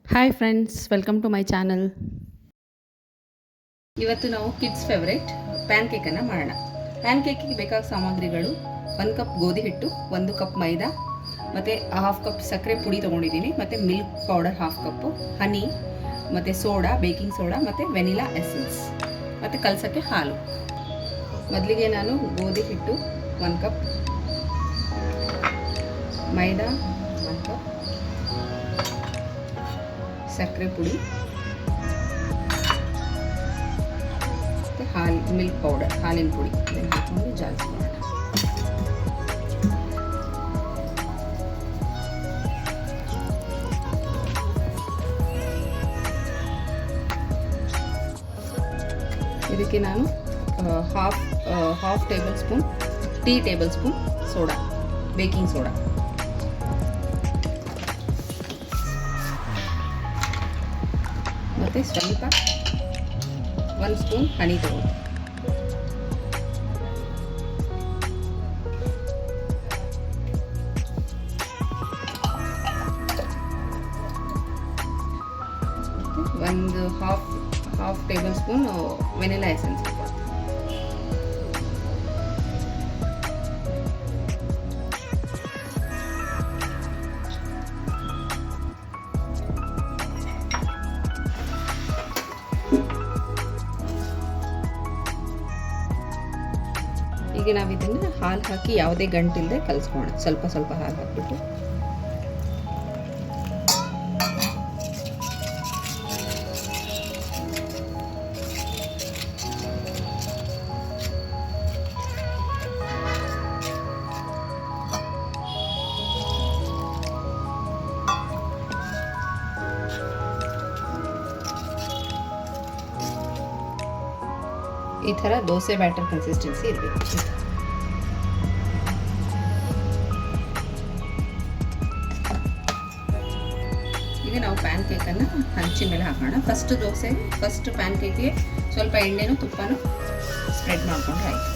Hi friends, welcome to my channel. ಇವತ್ತು ನಾವು kids favourite PAN ಕೇಕನ್ನು ಮಾಡೋಣ. ಪ್ಯಾನ್ ಕೇಕಿಗೆ ಬೇಕಾದ ಸಾಮಗ್ರಿಗಳು: 1 ಕಪ್ ಗೋಧಿ ಹಿಟ್ಟು, 1 ಕಪ್ ಮೈದಾ, ಮತ್ತು 1/2 ಕಪ್ ಸಕ್ಕರೆ ಪುಡಿ ತೊಗೊಂಡಿದ್ದೀನಿ, ಮತ್ತು ಮಿಲ್ಕ್ ಪೌಡರ್ 1/2 ಕಪ್ಪು, ಹನಿ, ಮತ್ತು ಸೋಡಾ, ಬೇಕಿಂಗ್ ಸೋಡಾ, ಮತ್ತು ವೆನಿಲಾ ಎಸೆನ್ಸ್, ಮತ್ತು ಕಲಸೋಕ್ಕೆ ಹಾಲು. ಮೊದಲಿಗೆ ನಾನು ಗೋಧಿ ಹಿಟ್ಟು 1 ಕಪ್, ಮೈದಾ 1 ಕಪ್, ಸಕ್ಕರೆ ಪುಡಿ ಮತ್ತು ಮಿಲ್ಕ್ ಪೌಡರ್, ಹಾಲಿನ ಪುಡಿ ಇದನ್ನು ಹಾಕೊಂಡು ಜಾಲಿಸ್ಕೊಳ್ಳೋಣ. ಇದಕ್ಕೆ ನಾನು half table spoon, tea table spoon soda, baking soda, ಮತ್ತು ಸ್ವಲ್ಪ 1 ಸ್ಪೂನ್ ಹನಿ ತಗೊಳ್ಳಿ. ಒಂದು half table spoon vanilla essence. ಈಗ ನಾವು ಇದನ್ನು ಹಾಲು ಹಾಕಿ ಯಾವುದೇ ಗಂಟಿಲ್ಲದೆ ಕಲಿಸ್ಕೋಣ. ಸ್ವಲ್ಪ ಸ್ವಲ್ಪ ಹಾಲು ಹಾಕ್ಬಿಟ್ಟು ಈ ಥರ ದೋಸೆ ಬ್ಯಾಟರ್ ಕನ್ಸಿಸ್ಟೆನ್ಸಿ ಇರಬೇಕು. ಈಗ ನಾವು ಪ್ಯಾನ್ ಕೇಕನ್ನು ಹಂಚಿನ ಮೇಲೆ ಹಾಕೋಣ. ಫಸ್ಟ್ ಪ್ಯಾನ್ ಕೇಕ್ಗೆ ಸ್ವಲ್ಪ ಎಣ್ಣೆನೂ ತುಪ್ಪನೂ ಸ್ಪ್ರೆಡ್ ಮಾಡಿಕೊಂಡ್ರೆ ಆಯಿತು.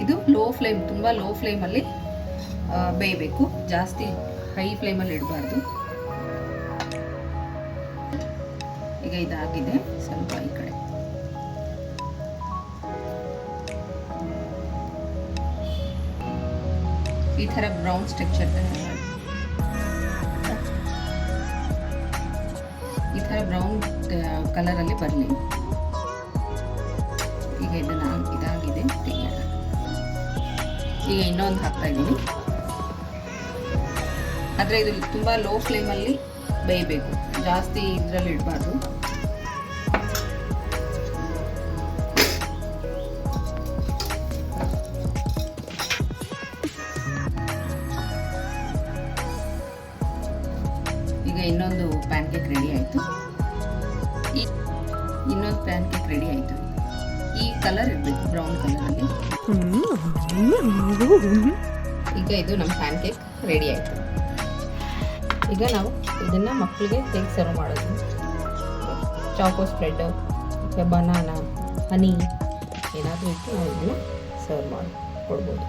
ಇದು ತುಂಬ ಲೋ ಫ್ಲೇಮಲ್ಲಿ ಬೇಯಬೇಕು, ಜಾಸ್ತಿ ಹೈ ಫ್ಲೇಮಲ್ಲಿ ಇಡಬಾರ್ದು. ಈಗ ಇದಾಗಿದೆ, ಸ್ವಲ್ಪ ಈ ಕಡೆ ಈ ಥರ ಬ್ರೌನ್ ಸ್ಟ್ರಕ್ಚರ್, ಈ ಥರ ಬ್ರೌನ್ ಕಲರಲ್ಲಿ ಬರಲಿ. ಈಗ ಇದನ್ನು ಇದಾಗಿದೆ, ಈಗ ಇನ್ನೊಂದು ಹಾಕ್ತಾ ಇದ್ದೀನಿ. ಆದರೆ ಇದು ತುಂಬ ಲೋ ಫ್ಲೇಮಲ್ಲಿ ಬೇಯಬೇಕು, ಜಾಸ್ತಿ ಇದರಲ್ಲಿ ಇಡಬಾರ್ದು. ಈಗ ಇನ್ನೊಂದು ಪ್ಯಾನ್ ಕೇಕ್ ರೆಡಿ ಆಯಿತು. ಈ ಕಲರ್ ಇರಬೇಕು, ಬ್ರೌನ್ ಕಲರಲ್ಲಿ. ಈಗ ಇದು ನಮ್ಮ ಪ್ಯಾನ್ ಕೇಕ್ ರೆಡಿ ಆಯಿತು. ಈಗ ನಾವು ಇದನ್ನು ಮಕ್ಕಳಿಗೆ ಹೇಗೆ ಸರ್ವ್ ಮಾಡೋದು, ಚಾಕೋ ಸ್ಪ್ರೆಡ್, ಬನಾನಾ, ಹನಿ ಏನಾದರೂ ಇಟ್ಟು ನಾವು ಇದನ್ನು ಸರ್ವ್ ಮಾಡಿ ಕೊಡ್ಬೋದು.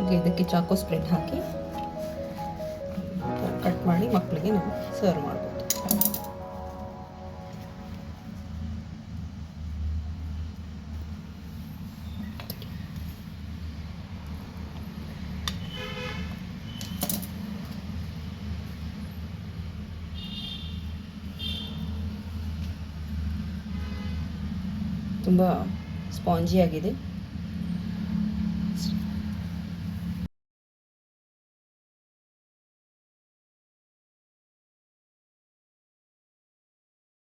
ಈಗ ಇದಕ್ಕೆ ಚಾಕೋ ಸ್ಪ್ರೆಡ್ ಹಾಕಿ ಕಟ್ ಮಾಡಿ ಮಕ್ಕಳಿಗೆ ನಾವು ಸರ್ವ್ ಮಾಡ್ಬೋದು. ತುಂಬ ಸ್ಪಾಂಜಿ ಆಗಿದೆ.